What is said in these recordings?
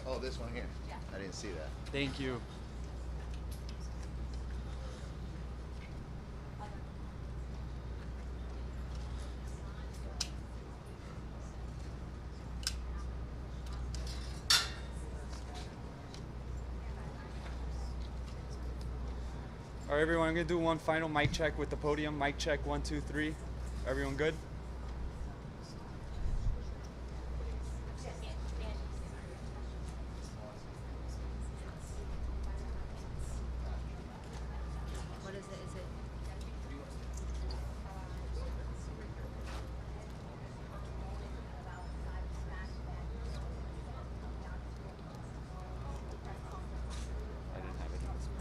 Oh, this one here? Yeah. I didn't see that. Thank you. All right, everyone, I'm going to do one final mic check with the podium. Mic check, 1, 2, 3. Everyone good? What is it? Is it? I didn't have it in this one.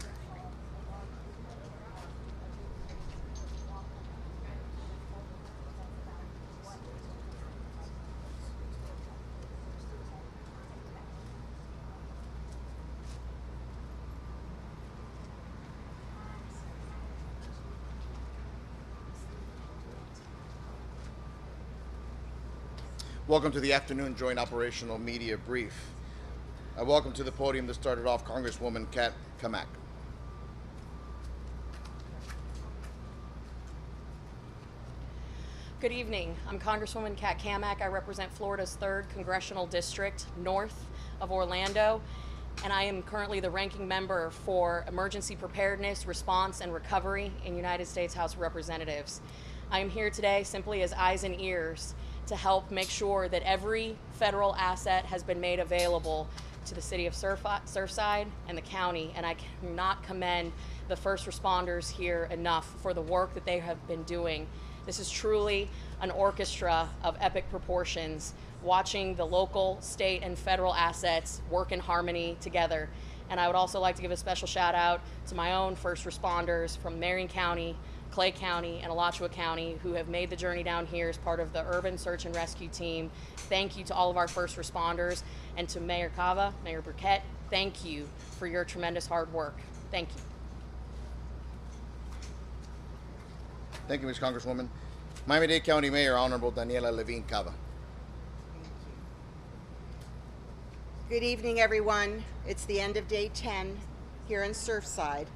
Welcome to the afternoon joint operational media brief. I welcome to the podium that started off Congresswoman Kat Kamak. Good evening. I'm Congresswoman Kat Kamak. I represent Florida's 3rd Congressional District, north of Orlando, and I am currently the ranking member for Emergency Preparedness, Response, and Recovery in United States House of Representatives. I am here today simply as eyes and ears to help make sure that every federal asset has been made available to the city of Surfside and the county, and I cannot commend the first responders here enough for the work that they have been doing. This is truly an orchestra of epic proportions, watching the local, state, and federal assets work in harmony together. And I would also like to give a special shout out to my own first responders from Marion County, Clay County, and Alachua County who have made the journey down here as part of the Urban Search and Rescue Team. Thank you to all of our first responders, and to Mayor Cava, Mayor Burkett, thank you for your tremendous hard work. Thank you. Thank you, Ms. Congresswoman. Miami-Dade County Mayor, Honorable Daniela Levine Cava. Good evening, everyone. It's the end of day 10 here in Surfside,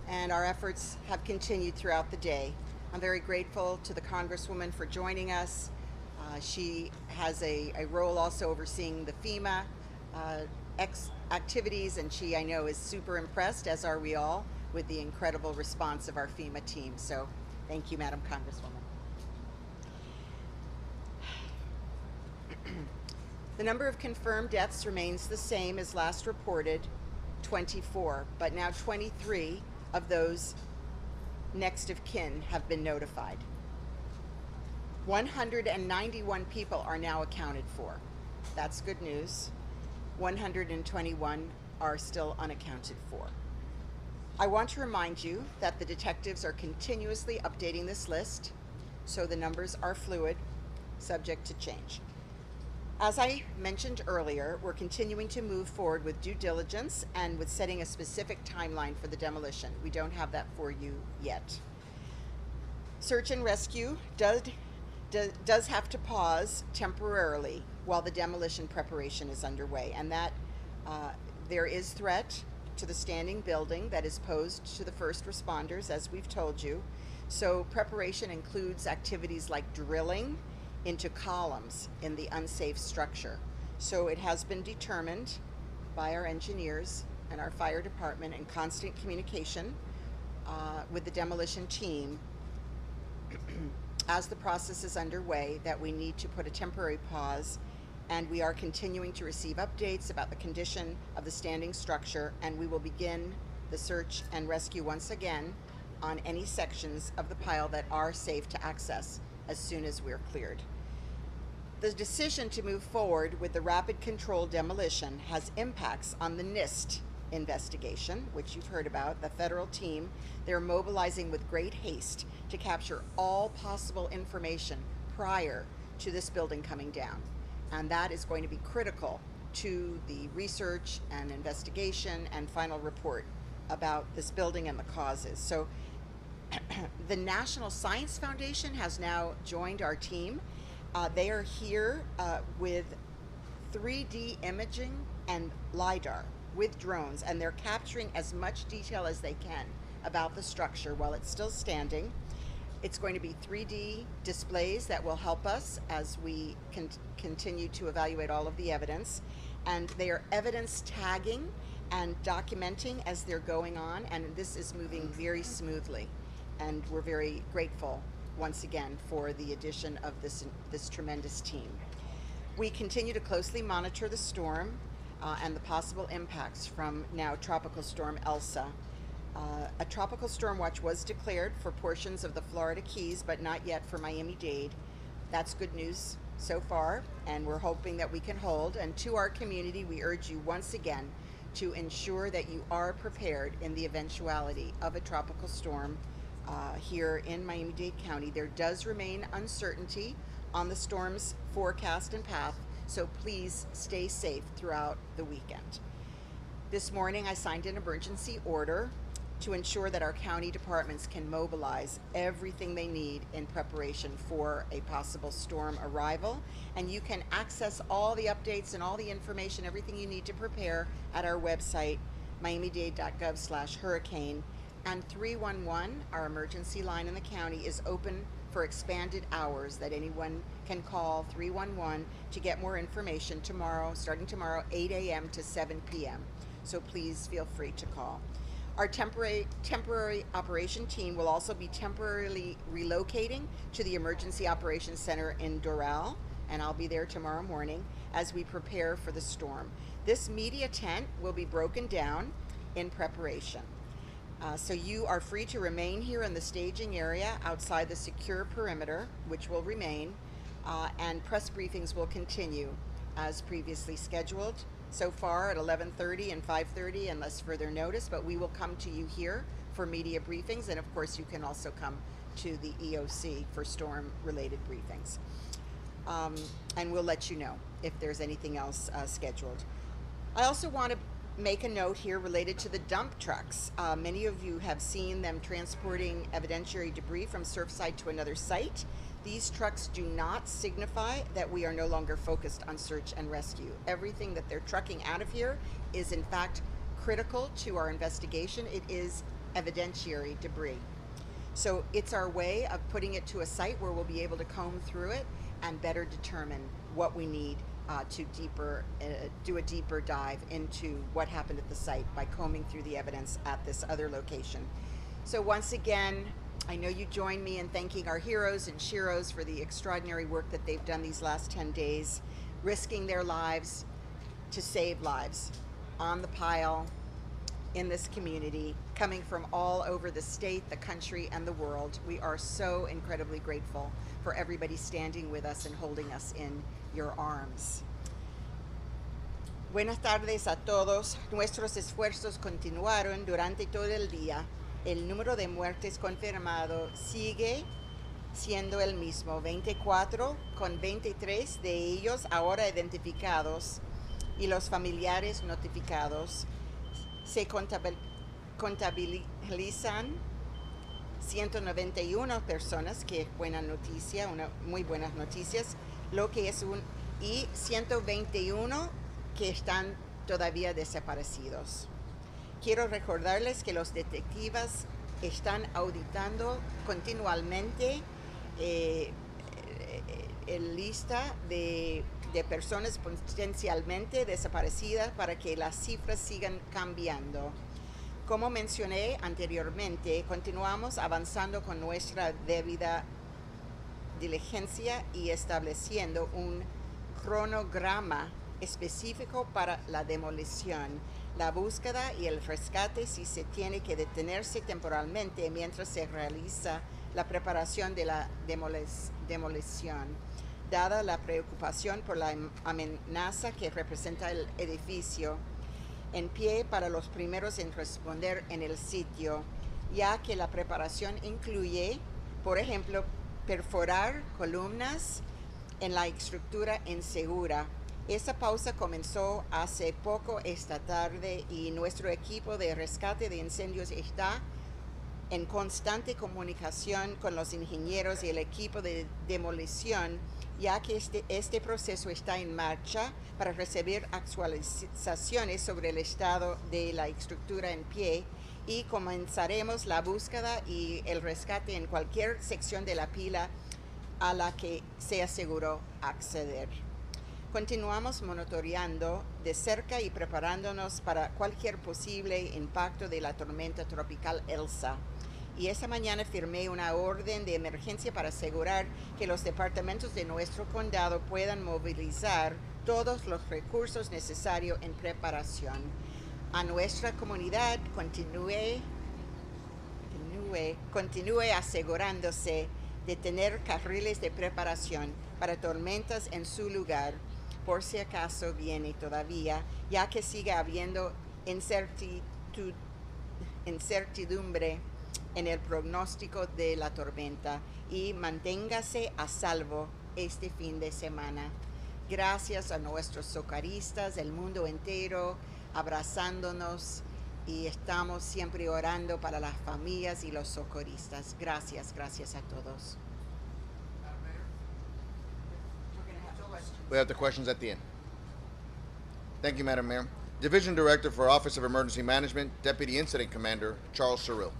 and our efforts have continued throughout the day. I'm very grateful to the Congresswoman for joining us. She has a role also overseeing the FEMA activities, and she, I know, is super impressed, as are we all, with the incredible response of our FEMA team. So thank you, Madam Congresswoman. The number of confirmed deaths remains the same as last reported, 24, but now 23 of those next of kin have been notified. 191 people are now accounted for. That's good news. 121 are still unaccounted for. I want to remind you that the detectives are continuously updating this list, so the numbers are fluid, subject to change. As I mentioned earlier, we're continuing to move forward with due diligence and with setting a specific timeline for the demolition. We don't have that for you yet. Search and rescue does have to pause temporarily while the demolition preparation is underway, and that there is threat to the standing building that is posed to the first responders, as we've told you. So preparation includes activities like drilling into columns in the unsafe structure. So it has been determined by our engineers and our fire department in constant communication with the demolition team as the process is underway that we need to put a temporary pause, and we are continuing to receive updates about the condition of the standing structure, and we will begin the search and rescue once again on any sections of the pile that are safe to access as soon as we're cleared. The decision to move forward with the rapid control demolition has impacts on the NIST investigation, which you've heard about. The federal team, they're mobilizing with great haste to capture all possible information prior to this building coming down. And that is going to be critical to the research and investigation and final report about this building and the causes. So the National Science Foundation has now joined our team. They are here with 3D imaging and LiDAR with drones, and they're capturing as much detail as they can about the structure while it's still standing. It's going to be 3D displays that will help us as we continue to evaluate all of the evidence. And they are evidence tagging and documenting as they're going on, and this is moving very smoothly. And we're very grateful once again for the addition of this tremendous team. We continue to closely monitor the storm and the possible impacts from now Tropical Storm Elsa. A tropical storm watch was declared for portions of the Florida Keys, but not yet for Miami-Dade. That's good news so far, and we're hoping that we can hold. And to our community, we urge you once again to ensure that you are prepared in the eventuality of a tropical storm here in Miami-Dade County. There does remain uncertainty on the storm's forecast and path, so please stay safe throughout the weekend. This morning, I signed an emergency order to ensure that our county departments can mobilize everything they need in preparation for a possible storm arrival. And you can access all the updates and all the information, everything you need to prepare at our website, miamidade.gov/hurricane. And 311, our emergency line in the county, is open for expanded hours that anyone can call 311 to get more information starting tomorrow, 8 a.m. to 7 p.m. So please feel free to call. Our temporary operation team will also be temporarily relocating to the Emergency Operations Center in Doral, and I'll be there tomorrow morning as we prepare for the storm. This media tent will be broken down in preparation. So you are free to remain here in the staging area outside the secure perimeter, which will remain, and press briefings will continue as previously scheduled. So far at 11:30 and 5:30 unless further notice, but we will come to you here for media briefings, and of course you can also come to the EOC for storm related briefings. And we'll let you know if there's anything else scheduled. I also want to make a note here related to the dump trucks. Many of you have seen them transporting evidentiary debris from Surfside to another site. These trucks do not signify that we are no longer focused on search and rescue. Everything that they're trucking out of here is in fact critical to our investigation. It is evidentiary debris. So it's our way of putting it to a site where we'll be able to comb through it and better determine what we need to do a deeper dive into what happened at the site by combing through the evidence at this other location. So once again, I know you join me in thanking our heroes and sheroes for the extraordinary work that they've done these last 10 days, risking their lives to save lives on the pile in this community, coming from all over the state, the country, and the world. We are so incredibly grateful for everybody standing with us and holding us in your arms. Buenas tardes a todos. Nuestros esfuerzos continuaron durante todo el día. El número de muertes confirmado sigue siendo el mismo, 24, con 23 de ellos ahora identificados y los familiares notificados. Se contabilizan 191 personas, que es buena noticia, muy buenas noticias, lo que es y 121 que están todavía desaparecidos. Quiero recordarles que los detectives están auditando continuamente el lista de personas potencialmente desaparecidas para que las cifras sigan cambiando. Como mencioné anteriormente, continuamos avanzando con nuestra debida diligencia y estableciendo un cronograma específico para la demolición, la búsqueda y el rescate si se tiene que detenerse temporalmente mientras se realiza la preparación de la demolición, dada la preocupación por la amenaza que representa el edificio en pie para los primeros en responder en el sitio, ya que la preparación incluye, por ejemplo, perforar columnas en la estructura insegura. Esa pausa comenzó hace poco esta tarde y nuestro equipo de rescate de incendios está en constante comunicación con los ingenieros y el equipo de demolición ya que este proceso está en marcha para recibir actualizaciones sobre el estado de la estructura en pie y comenzaremos la búsqueda y el rescate en cualquier sección de la pila a la que sea seguro acceder. Continuamos monitoreando de cerca y preparándonos para cualquier posible impacto de la tormenta tropical Elsa. Y esta mañana firmé una orden de emergencia para asegurar que los departamentos de nuestro condado puedan movilizar todos los recursos necesarios en preparación. A nuestra comunidad continúe asegurándose de tener carriles de preparación para tormentas en su lugar, por si acaso viene todavía, ya que sigue habiendo incertidumbre en el pronóstico de la tormenta, y manténgase a salvo este fin de semana. Gracias a nuestros socorristas del mundo entero, abrazándonos, y estamos siempre orando para las familias y los socorristas. Gracias a todos. We have the questions at the end. Thank you, Madam Mayor. Division Director for Office of Emergency Management, Deputy Incident Commander, Charles Cyril.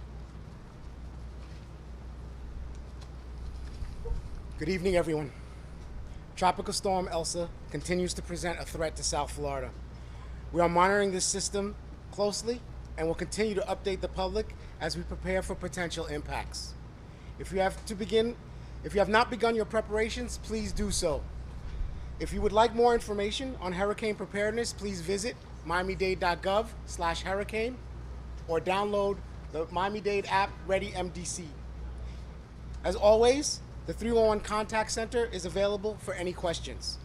Good evening, everyone. Tropical Storm Elsa continues to present a threat to South Florida. We are monitoring this system closely and will continue to update the public as we prepare for potential impacts. If you have not begun your preparations, please do so. If you would like more information on hurricane preparedness, please visit miami-dade.gov/hurricane or download the Miami-Dade app Ready MDC. As always, the 311 contact center is available for any questions.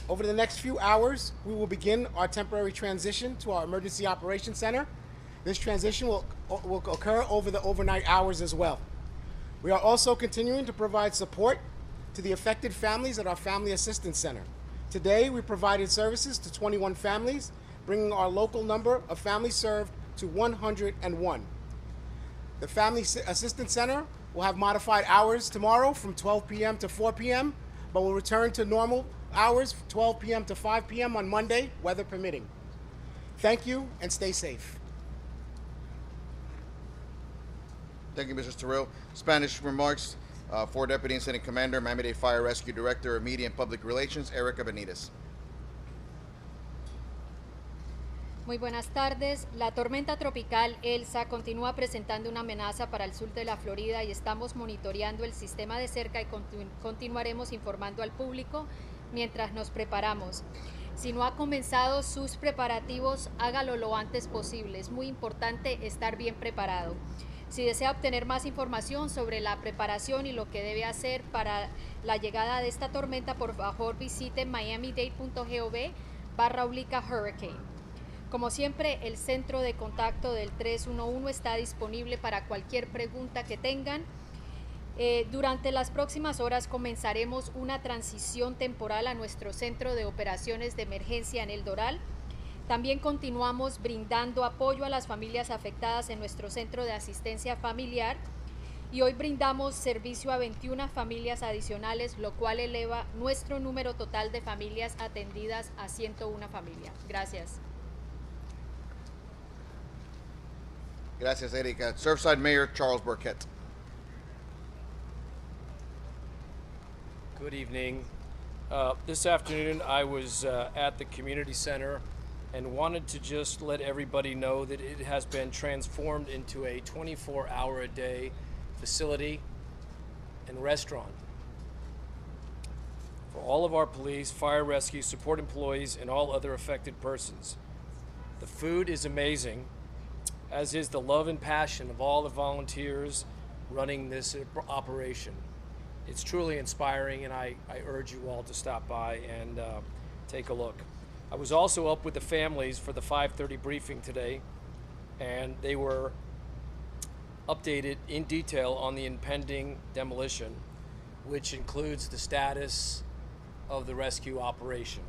Over the next few hours, we will begin our temporary transition to our Emergency Operations Center. This transition will occur over the overnight hours as well. We are also continuing to provide support to the affected families at our Family Assistance Center. Today, we provided services to 21 families, bringing our local number of families served to 101. The Family Assistance Center will have modified hours tomorrow from 12 p.m. to 4 p.m., but will return to normal hours from 12 p.m. to 5 p.m. on Monday, weather permitting. Thank you and stay safe. Thank you, Mr. Cyril. Spanish remarks for Deputy Incident Commander, Miami-Dade Fire Rescue Director of Media and Public Relations, Erica Benitez. Muy buenas tardes. La tormenta tropical Elsa continúa presentando una amenaza para el sur de la Florida y estamos monitoreando el sistema de cerca y continuaremos informando al público mientras nos preparamos. Si no ha comenzado sus preparativos, hágalo lo antes posible. Es muy importante estar bien preparado. Si desea obtener más información sobre la preparación y lo que debe hacer para la llegada de esta tormenta, por favor visite miamidade.gov/hurricane. Como siempre, el centro de contacto del 311 está disponible para cualquier pregunta que tengan. Durante las próximas horas comenzaremos una transición temporal a nuestro centro de operaciones de emergencia en El Doral. También continuamos brindando apoyo a las familias afectadas en nuestro centro de asistencia familiar y hoy brindamos servicio a 21 familias adicionales, lo cual eleva nuestro número total de familias atendidas a 101 familias. Gracias. Gracias, Erika. Surfside Mayor, Charles Burkett. Good evening. This afternoon I was at the community center and wanted to just let everybody know that it has been transformed into a 24-hour-a-day facility and restaurant for all of our police, fire rescue, support employees, and all other affected persons. The food is amazing, as is the love and passion of all the volunteers running this operation. It's truly inspiring, and I urge you all to stop by and take a look. I was also up with the families for the 5:30 briefing today, and they were updated in detail on the impending demolition, which includes the status of the rescue operation.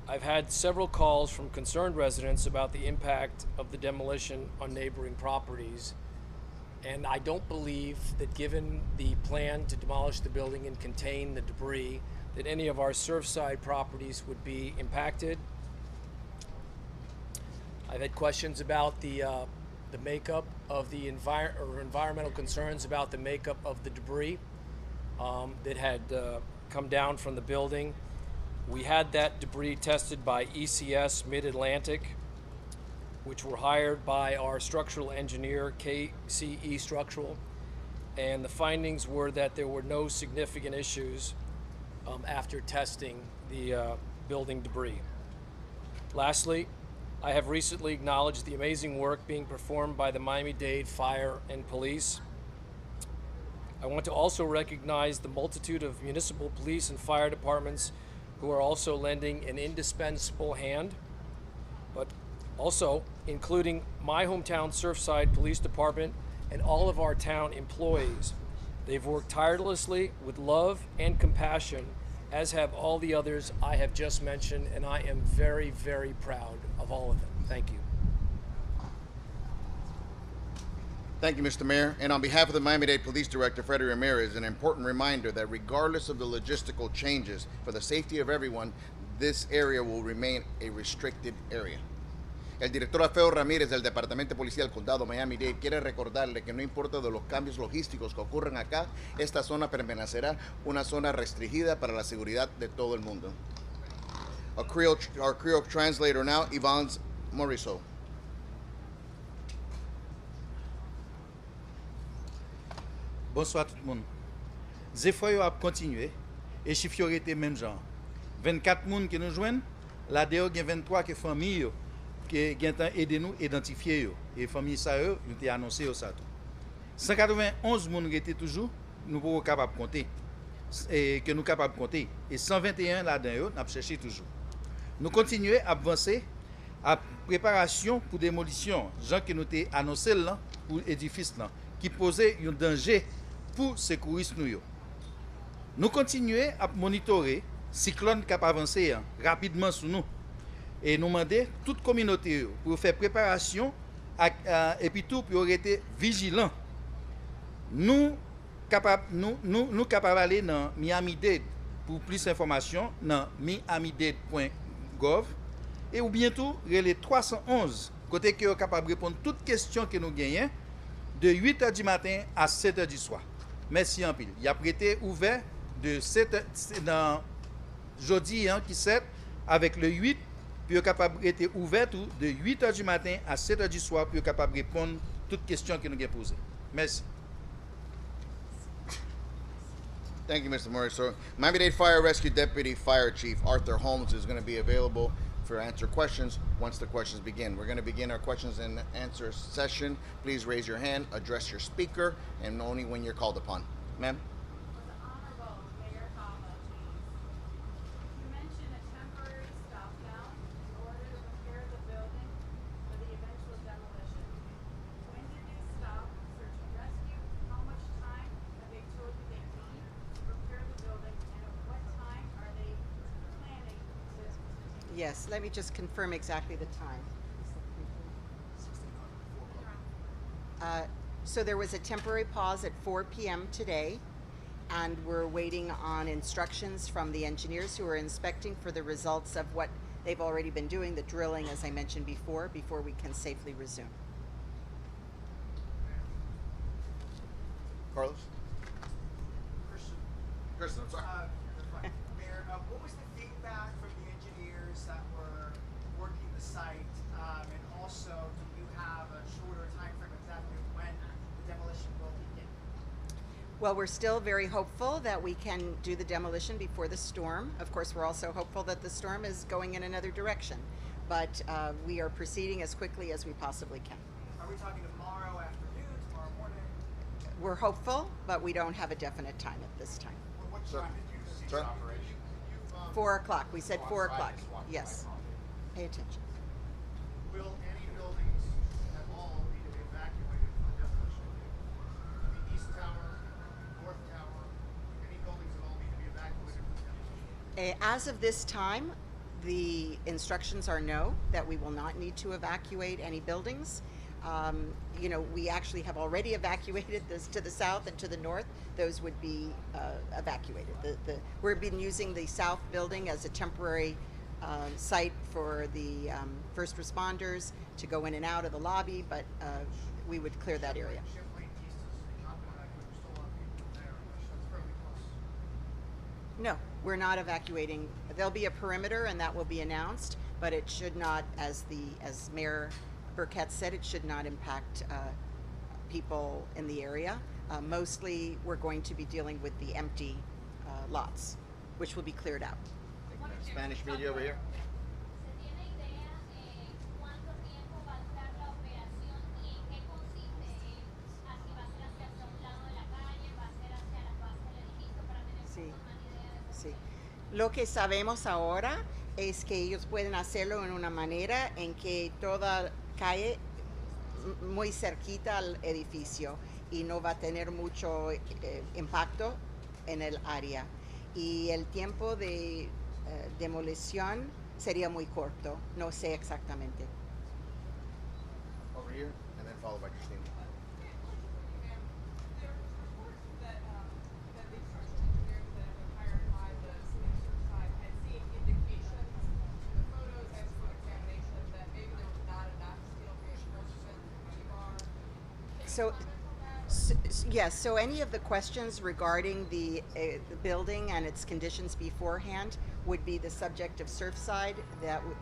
I've had several calls from concerned residents about the impact of the demolition on neighboring properties, And I don't believe that given the plan to demolish the building and contain the debris, that any of our Surfside properties would be impacted. I've had questions about the makeup of the environmental concerns about the makeup of the debris that had come down from the building. We had that debris tested by ECS Mid-Atlantic, which were hired by our structural engineer, KCE Structural, and the findings were that there were no significant issues after testing the building debris. Lastly, I have recently acknowledged the amazing work being performed by the Miami-Dade Fire and Police. I want to also recognize the multitude of municipal police and fire departments who are also lending an indispensable hand, but also including my hometown Surfside Police Department and all of our town employees. They've worked tirelessly with love and compassion, as have all the others I have just mentioned, and I am very, very proud of all of them. Thank you. Thank you, Mr. Mayor. And on behalf of the Miami-Dade Police Director, Freddie Ramirez, an important reminder that regardless of the logistical changes, for the safety of everyone, this area will remain a restricted area. El director Alfredo Ramírez del Departamento de Policía del Condado Miami-Dade quiere recordarle que no importa de los cambios logísticos que ocurran acá, esta zona permanecerá una zona restringida para la seguridad de todo el mundo. Our Creole translator now, Yvonne Morisot. Bonsoir tout le monde. Zéfoy a continué et chiffre yo été même genre. 24 personnes qui nous joignent, là dehors il y a 23 qui famille qui ont aidé nous identifier yo et famille ça yo ont annoncé ça tout. 191 personnes qui étaient toujours nous pouvons capable compter et que nous capable compter et 121 là-dedans yo n'a cherché toujours. Nous continuons à avancer à préparation pour démolition, gens qui nous été annoncé là pour édifice là qui posait un danger pour secouristes nous. Nous continuons à monitorer cyclone qui a avancé rapidement sur nous et nous demander toute communauté pour faire préparation et puis tout pour être vigilant. Nous capables aller dans Miami-Dade pour plus d'informations dans miamidade.gov et ou bientôt les 311 côté que capable répondre toutes questions que nous gagnons de 8h du matin à 7h du soir. Merci en pile. Il a prêté ouvert de 7h dans jeudi qui 7 avec le 8 puis capable être ouvert de 8h du matin à 7h du soir puis capable répondre toutes questions que nous avons posées. Merci. Thank you, Mr. Morisot. Miami-Dade Fire Rescue Deputy Fire Chief Arthur Holmes is going to be available for answer questions once the questions begin. We're going to begin our questions and answer session. Please raise your hand, address your speaker, and only when you're called upon. Ma'am? Honorable Mayor Hava, you mentioned a temporary stop down in order to prepare the building for the eventual demolition. When did they stop search and rescue? How much time have they told you they need to prepare the building, and at what time are they planning to Yes, let me just confirm exactly the time. So there was a temporary pause at 4 p.m. today, and we're waiting on instructions from the engineers who are inspecting for the results of what they've already been doing, the drilling, as I mentioned before we can safely resume. Carlos? Kristen, I'm sorry. Mayor, what was the feedback from the engineers that were working the site, and also do you have a shorter time frame exactly when the demolition will begin? Well, we're still very hopeful that we can do the demolition before the storm. Of course, we're also hopeful that the storm is going in another direction, but we are proceeding as quickly as we possibly can. Are we talking tomorrow afternoon, tomorrow morning? We're hopeful, but we don't have a definite time at this time. What Sir. time did you see Sir. the operation? 4 o'clock. We said 4 o'clock. Yes. Pay attention. Will any buildings at all need to be evacuated for demolition? The east tower, north tower, any buildings at all need to be evacuated for demolition? As of this time, the instructions are no, that we will not need to evacuate any buildings. You know, we actually have already evacuated this to the south and to the north. Those would be evacuated. We've been using the south building as a temporary site for the first responders to go in and out of the lobby, but we would clear that area. Ship Lane East is not been evacuated. There's still a lot of people in there. That's fairly close. No, we're not evacuating. There'll be a perimeter, and that will be announced, but it should not, as Mayor Burkett said, it should not impact people in the area. Mostly, we're going to be dealing with the empty lots, which will be cleared out. Spanish media over here. ¿Se tiene idea cuánto tiempo va a durar la operación y en qué consiste? ¿Así va a ser hacia un lado de la calle, va a ser hacia las bases del edificio para tener Sí. una idea de Sí. Lo que sabemos ahora es que ellos pueden hacerlo en una manera en que toda calle muy cerquita al edificio y no va a tener mucho impacto en el área. Y el tiempo de demolición sería muy corto, no sé exactamente. Over here, and then followed by Christina. There was reports that the structural engineers that have been hired by the city of Surfside had seen indications in the photos and foot examination that maybe there was not enough steel reinforcement rebar. Yes, so any of the questions regarding the building and its conditions beforehand would be the subject of Surfside.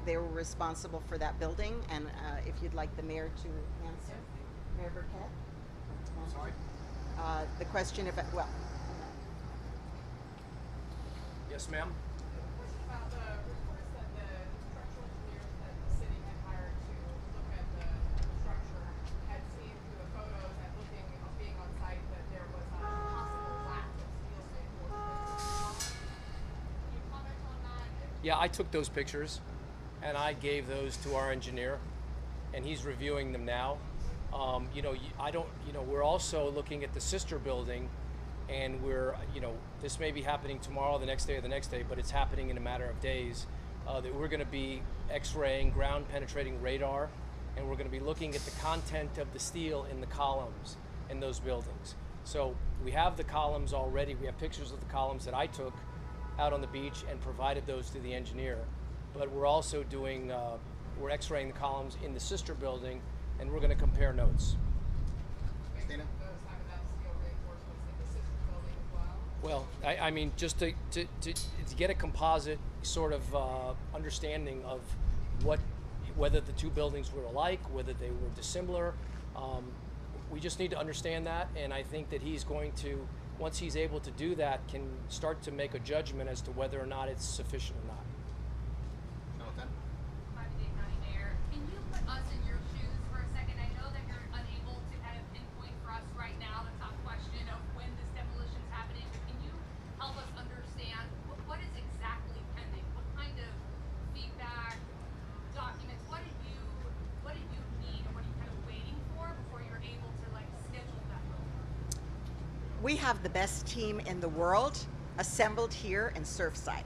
They were responsible for that building, and if you'd like the mayor to answer, Mayor Burkett. Sorry? The question of Yes, ma'am. Question about the reports that the structural engineers that the city had hired to look at the structure had seen through the photos and being on site that there was a possible lack of steel reinforcement. Can you comment on that? Yeah, I took those pictures, and I gave those to our engineer, and he's reviewing them now. We're also looking at the sister building, and this may be happening tomorrow, the next day, or the next day, but it's happening in a matter of days. That we're going to be X-raying ground-penetrating radar, and we're going to be looking at the content of the steel in the columns in those buildings. So we have the columns already. We have pictures of the columns that I took out on the beach and provided those to the engineer. But we're also we're X-raying the columns in the sister building, and we're going to compare notes. Christina? Those have enough steel reinforcements in the sister building as well. Well, I mean, just to get a composite sort of understanding of whether the two buildings were alike, whether they were dissimilar. We just need to understand that, and I think that he's going to, once he's able to do that, can start to make a judgment as to whether or not it's sufficient or not. Miami-Dade County Mayor, can you put us in your shoes for a second? I know that you're unable to kind of pinpoint for us right now the top question of when this demolition is happening, but can you help us understand what is exactly pending? What kind of feedback, documents, what do you need, or what are you kind of waiting for before you're able to schedule that building? We have the best team in the world assembled here in Surfside,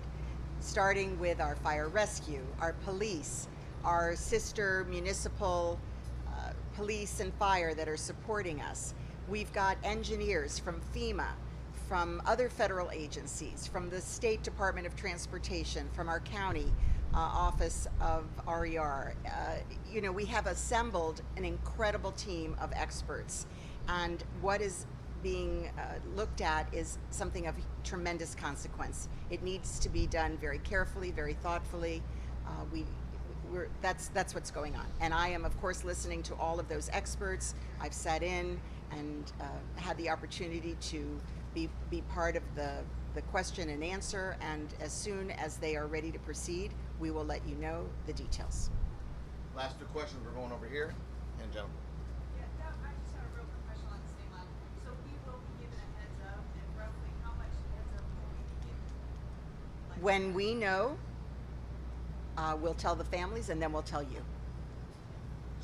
starting with our fire rescue, our police, our sister municipal police and fire that are supporting us. We've got engineers from FEMA, from other federal agencies, from the State Department of Transportation, from our county office of RER. We have assembled an incredible team of experts, and what is being looked at is something of tremendous consequence. It needs to be done very carefully, very thoughtfully. That's what's going on. And I am, of course, listening to all of those experts. I've sat in and had the opportunity to be part of the question and answer. And as soon as they are ready to proceed, we will let you know the details. Last two questions. We're going over here, and gentlemen. Yeah, I just have a real quick question on the same line. So we will be given a heads up, and roughly how much heads up will we be given? When we know, we'll tell the families, and then we'll tell you.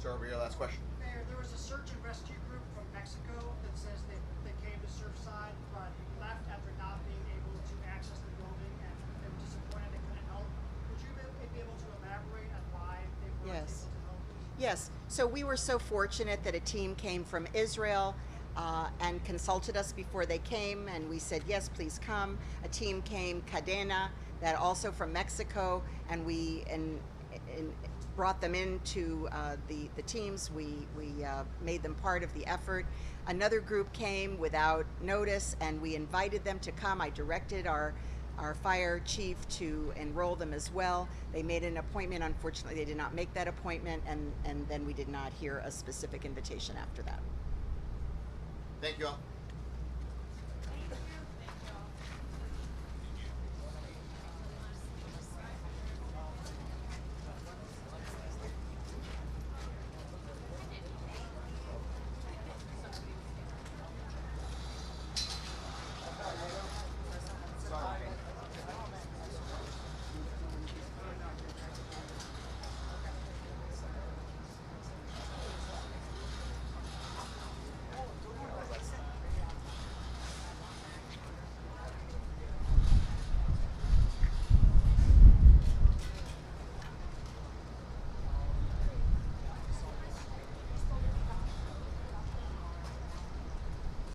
Sir, over here, last question. Mayor, there was a search and rescue group from Mexico that says they came to Surfside but left after not being able to access the building and they were disappointed they couldn't help. Would you be able to elaborate on why they weren't Yes. able to help? Yes, so we were so fortunate that a team came from Israel and consulted us before they came, and we said, yes, please come. A team came, Cadena, that also from Mexico, and we brought them into the teams. We made them part of the effort. Another group came without notice, and we invited them to come. I directed our fire chief to enroll them as well. They made an appointment. Unfortunately, they did not make that appointment, and then we did not hear a specific invitation after that. Thank you all.